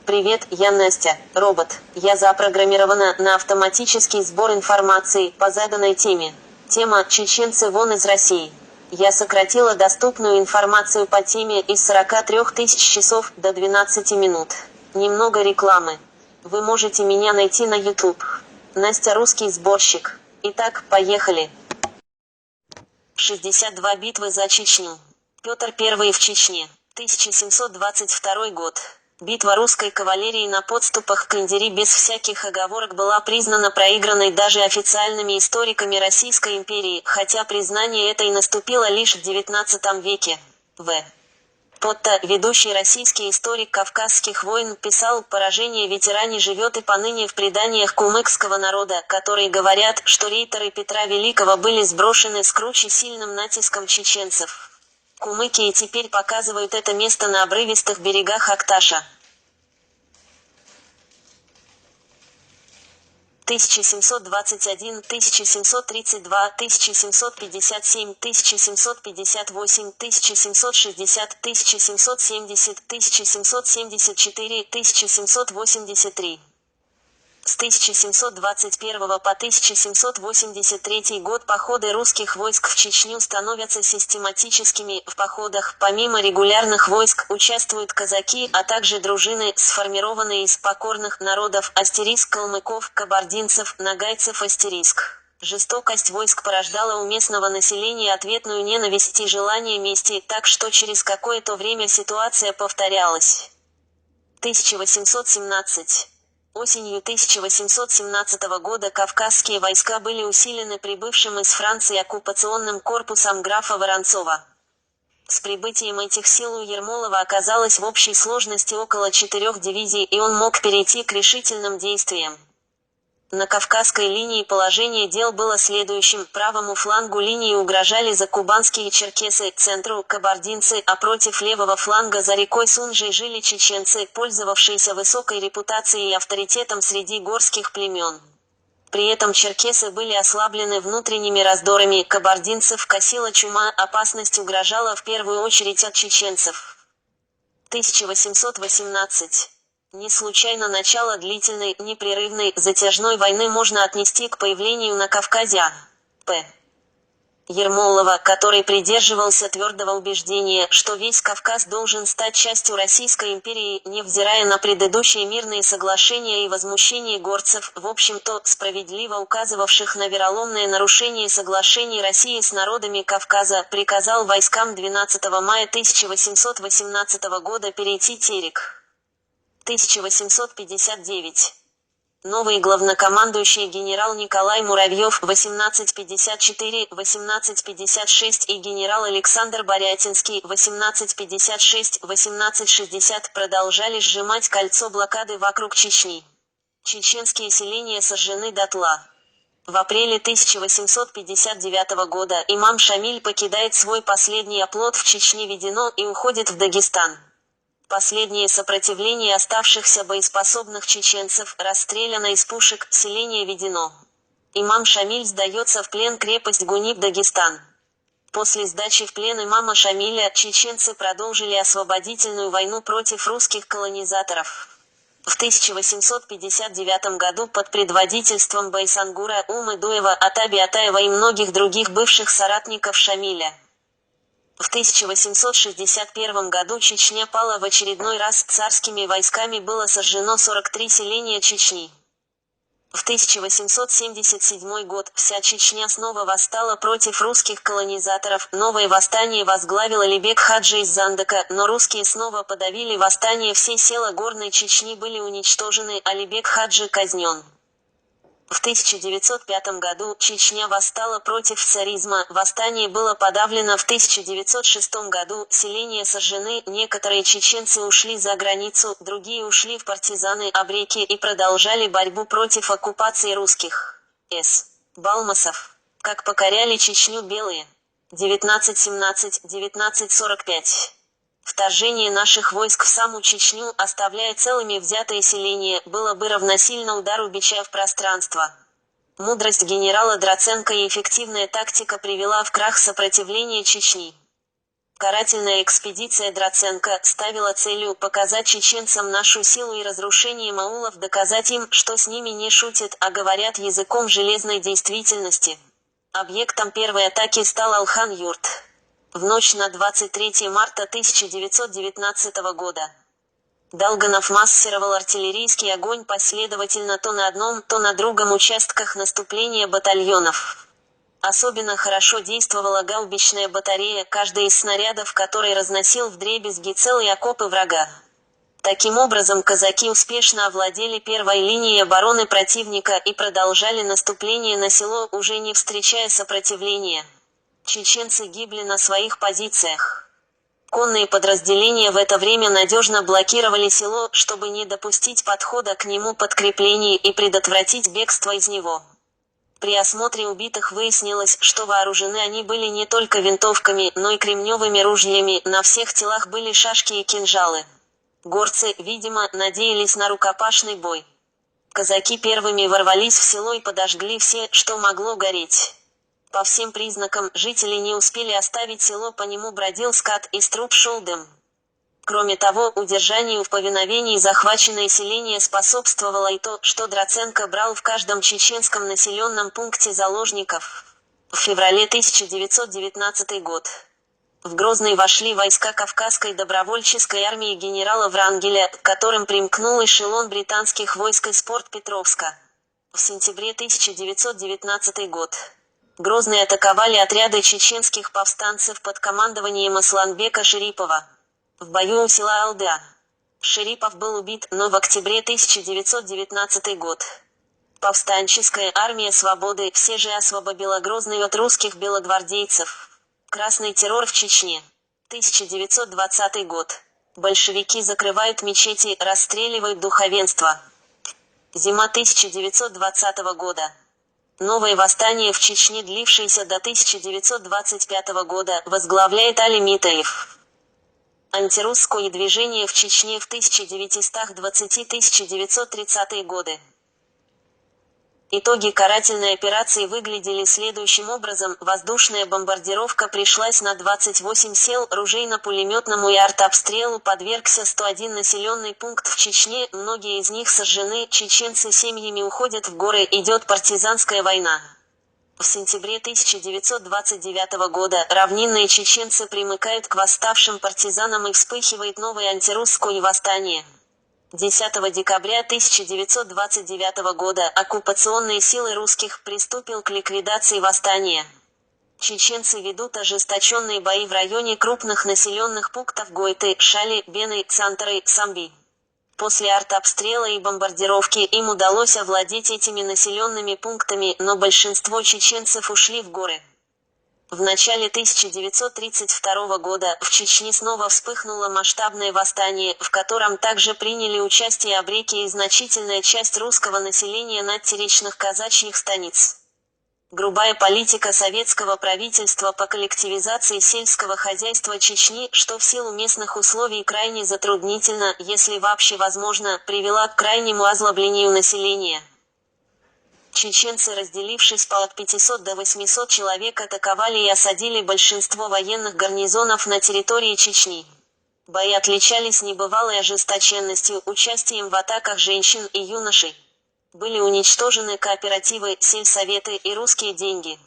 Привет, я Настя, робот. Я запрограммирована на автоматический сбор информации по заданной теме. Тема «Чеченцы вон из России». Я сократила доступную информацию по теме из 43 тысяч часов до 12 минут. Немного рекламы. Вы можете меня найти на YouTube. Настя, русский сборщик. Итак, поехали. 62 битвы за Чечню. Петр I в Чечне. 1722 год. Битва русской кавалерии на подступах к Индире без всяких оговорок была признана проигранной даже официальными историками Российской империи, хотя признание это и наступило лишь в XIX веке. В. Потто, ведущий российский историк кавказских войн, писал: «Поражение ветеране живет и поныне в преданиях кумыкского народа, которые говорят, что рейтеры Петра Великого были сброшены с кручи сильным натиском чеченцев. Кумыки и теперь показывают это место на обрывистых берегах Акташа». 1721, 1732, 1757, 1758, 1760, 1770, 1774, 1783. С 1721 по 1783 год походы русских войск в Чечню становятся систематическими. В походах, помимо регулярных войск, участвуют казаки, а также дружины, сформированные из покорных народов: астериск калмыков, кабардинцев, нагайцев. Астериск. Жестокость войск порождала у местного населения ответную ненависть и желание мести, так что через какое-то время ситуация повторялась. 1817. Осенью 1817 года кавказские войска были усилены прибывшим из Франции оккупационным корпусом графа Воронцова. С прибытием этих сил у Ермолова оказалось в общей сложности около 4 дивизий, и он мог перейти к решительным действиям. На Кавказской линии положение дел было следующим: правому флангу линии угрожали закубанские черкесы, центру – кабардинцы, а против левого фланга за рекой Сунжей жили чеченцы, пользовавшиеся высокой репутацией и авторитетом среди горских племен. При этом черкесы были ослаблены внутренними раздорами, кабардинцев косила чума, опасность угрожала в первую очередь от чеченцев. 1818. Не случайно начало длительной, непрерывной, затяжной войны можно отнести к появлению на Кавказе А.П. Ермолова, который придерживался твердого убеждения, что весь Кавказ должен стать частью Российской империи, невзирая на предыдущие мирные соглашения и возмущение горцев, в общем-то, справедливо указывавших на вероломное нарушение соглашений России с народами Кавказа, приказал войскам 12 мая 1818 года перейти Терек. 1859. Новый главнокомандующий генерал Николай Муравьев 1854-1856 и генерал Александр Борятинский 1856-1860 продолжали сжимать кольцо блокады вокруг Чечни. Чеченские селения сожжены дотла. В апреле 1859 года имам Шамиль покидает свой последний оплот в Чечне Ведено и уходит в Дагестан. Последнее сопротивление оставшихся боеспособных чеченцев расстреляно из пушек, селение Ведено. Имам Шамиль сдается в плен крепость Гуниб, Дагестан. После сдачи в плен имама Шамиля чеченцы продолжили освободительную войну против русских колонизаторов. В 1859 году под предводительством Байсангура, Умы-Дуева, Атаби Атаева и многих других бывших соратников Шамиля. В 1861 году Чечня пала в очередной раз, царскими войсками было сожжено 43 селения Чечни. В 1877 год вся Чечня снова восстала против русских колонизаторов, новое восстание возглавил Алибек Хаджи из Зандака, но русские снова подавили восстание, все села Горной Чечни были уничтожены, Алибек Хаджи казнен. В 1905 году Чечня восстала против царизма, восстание было подавлено в 1906 году, селения сожжены, некоторые чеченцы ушли за границу, другие ушли в партизаны, абреки и продолжали борьбу против оккупации русских. С. Балмасов. Как покоряли Чечню белые. 1917-1945. Вторжение наших войск в саму Чечню, оставляя целыми взятые селения, было бы равносильно удару бича в пространство. Мудрость генерала Драценко и эффективная тактика привела в крах сопротивления Чечни. Карательная экспедиция Драценко ставила целью показать чеченцам нашу силу и разрушением аулов доказать им, что с ними не шутят, а говорят языком железной действительности. Объектом первой атаки стал Алхан-Юрт. В ночь на 23 марта 1919 года. Долганов массировал артиллерийский огонь последовательно то на одном, то на другом участках наступления батальонов. Особенно хорошо действовала гаубичная батарея, каждый из снарядов которой разносил вдребезги целые окопы врага. Таким образом, казаки успешно овладели первой линией обороны противника и продолжали наступление на село, уже не встречая сопротивления. Чеченцы гибли на своих позициях. Конные подразделения в это время надежно блокировали село, чтобы не допустить подхода к нему подкреплений и предотвратить бегство из него. При осмотре убитых выяснилось, что вооружены они были не только винтовками, но и кремневыми ружьями, на всех телах были шашки и кинжалы. Горцы, видимо, надеялись на рукопашный бой. Казаки первыми ворвались в село и подожгли все, что могло гореть. По всем признакам, жители не успели оставить село, по нему бродил скат, из труб шел дым. Кроме того, удержанию в повиновении захваченное селение способствовало и то, что Драценко брал в каждом чеченском населенном пункте заложников. В феврале 1919 год. В Грозный вошли войска Кавказской добровольческой армии генерала Врангеля, к которым примкнул эшелон британских войск из Порт-Петровска. В сентябре 1919 год. Грозные атаковали отряды чеченских повстанцев под командованием Асланбека Шерипова. В бою у села Алда. Шерипов был убит, но в октябре 1919 год. Повстанческая армия свободы все же освободила Грозный от русских белогвардейцев. Красный террор в Чечне. 1920 год. Большевики закрывают мечети, расстреливают духовенство. Зима 1920 года. Новое восстание в Чечне, длившееся до 1925 года, возглавляет Али Митаев. Антирусское движение в Чечне в 1920-1930 годы. Итоги карательной операции выглядели следующим образом. Воздушная бомбардировка пришлась на 28 сел, ружейно-пулеметному и артобстрелу подвергся 101 населенный пункт в Чечне, многие из них сожжены, чеченцы семьями уходят в горы, идет партизанская война. В сентябре 1929 года равнинные чеченцы примыкают к восставшим партизанам и вспыхивает новое антирусское восстание. 10 декабря 1929 года оккупационные силы русских приступил к ликвидации восстания. Чеченцы ведут ожесточенные бои в районе крупных населенных пунктов Гойты, Шали, Бены, Цантры, Самби. После артобстрела и бомбардировки им удалось овладеть этими населенными пунктами, но большинство чеченцев ушли в горы. В начале 1932 года в Чечне снова вспыхнуло масштабное восстание, в котором также приняли участие абреки и значительная часть русского населения надтеречных казачьих станиц. Грубая политика советского правительства по коллективизации сельского хозяйства Чечни, что в силу местных условий крайне затруднительно, если вообще возможно, привела к крайнему озлоблению населения. Чеченцы, разделившись по от 500 до 800 человек, атаковали и осадили большинство военных гарнизонов на территории Чечни. Бои отличались небывалой ожесточенностью, участием в атаках женщин и юношей. Были уничтожены кооперативы, сельсоветы и русские деньги.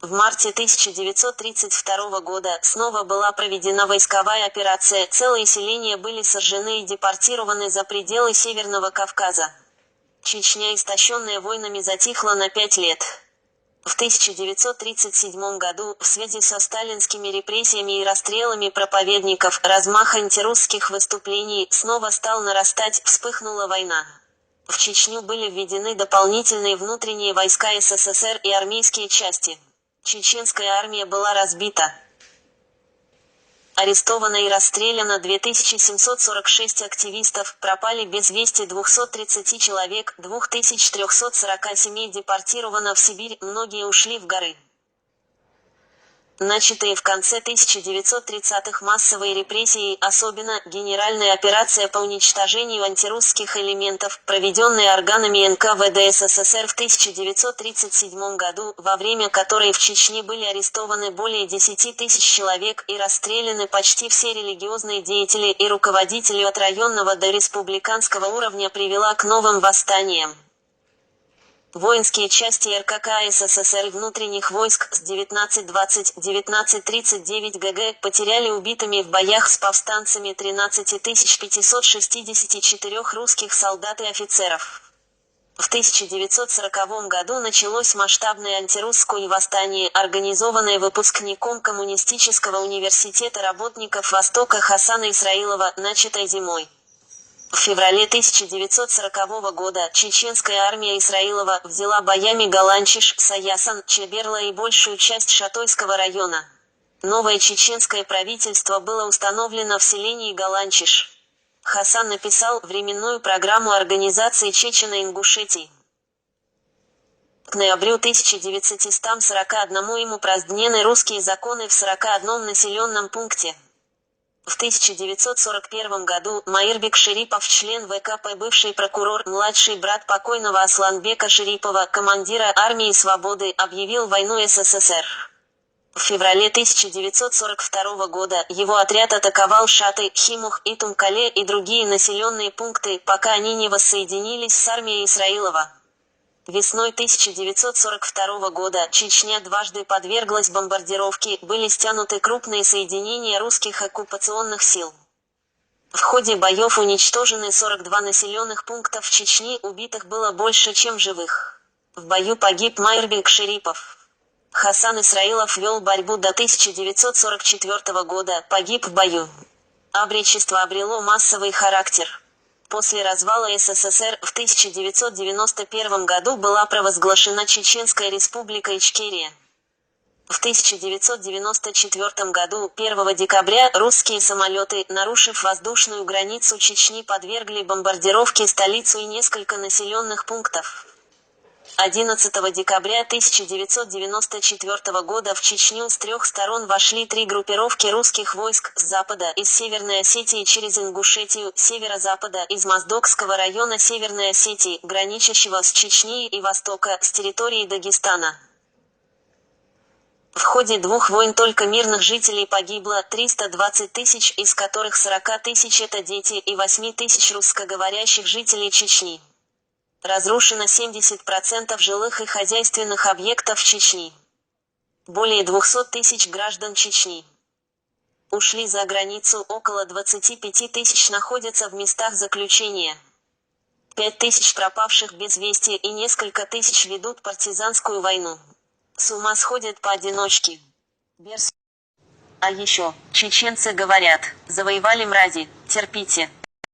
В марте 1932 года снова была проведена войсковая операция, целые селения были сожжены и депортированы за пределы Северного Кавказа. Чечня, истощенная войнами, затихла на 5 лет. В 1937 году, в связи со сталинскими репрессиями и расстрелами проповедников, размах антирусских выступлений снова стал нарастать, вспыхнула война. В Чечню были введены дополнительные внутренние войска СССР и армейские части. Чеченская армия была разбита. Арестовано и расстреляно 2746 активистов, пропали без вести 230 человек, 2347 депортировано в Сибирь, многие ушли в горы. Начатые в конце 1930-х массовые репрессии, особенно генеральная операция по уничтожению антирусских элементов, проведенная органами НКВД СССР в 1937 году, во время которой в Чечне были арестованы более 10 тысяч человек и расстреляны почти все религиозные деятели и руководители от районного до республиканского уровня, привела к новым восстаниям. Воинские части РКК СССР и внутренних войск с 1920-1939 ГГ потеряли убитыми в боях с повстанцами 13 564 русских солдат и офицеров. В 1940 году началось масштабное антирусское восстание, организованное выпускником Коммунистического университета работников Востока Хасана Исраилова, начатое зимой. В феврале 1940 года чеченская армия Исраилова взяла боями Галанчиш, Саясан, Чеберла и большую часть Шатойского района. Новое чеченское правительство было установлено в селении Галанчиш. Хасан написал временную программу организации Чечено-Ингушетии. К ноябрю 1941 ему празднены русские законы в 41 населенном пункте. В 1941 году Маирбек Шерипов, член ВКП, бывший прокурор, младший брат покойного Асланбека Шерипова, командира армии Свободы, объявил войну СССР. В феврале 1942 года его отряд атаковал Шаты, Химух и Тумкале и другие населенные пункты, пока они не воссоединились с армией Исраилова. Весной 1942 года Чечня дважды подверглась бомбардировке, были стянуты крупные соединения русских оккупационных сил. В ходе боев уничтожены 42 населенных пункта в Чечне, убитых было больше, чем живых. В бою погиб Маирбек Шерипов. Хасан Исраилов вел борьбу до 1944 года, погиб в бою. Обречество обрело массовый характер. После развала СССР в 1991 году была провозглашена Чеченская республика Ичкерия. В 1994 году, 1 декабря, русские самолеты, нарушив воздушную границу Чечни, подвергли бомбардировке столицу и несколько населенных пунктов. 11 декабря 1994 года в Чечню с 3 сторон вошли 3 группировки русских войск: с запада из Северной Осетии через Ингушетию, северо-запада из Моздокского района Северной Осетии, граничащего с Чечней, и востока, с территории Дагестана. В ходе 2 войн только мирных жителей погибло 320 тысяч, из которых 40 тысяч это дети, и 8 тысяч русскоговорящих жителей Чечни. Разрушено 70% жилых и хозяйственных объектов Чечни. Более 200 тысяч граждан Чечни ушли за границу, около 25 тысяч находятся в местах заключения. 5 тысяч пропавших без вести и несколько тысяч ведут партизанскую войну. С ума сходят поодиночке. А еще, чеченцы говорят: завоевали мрази, терпите.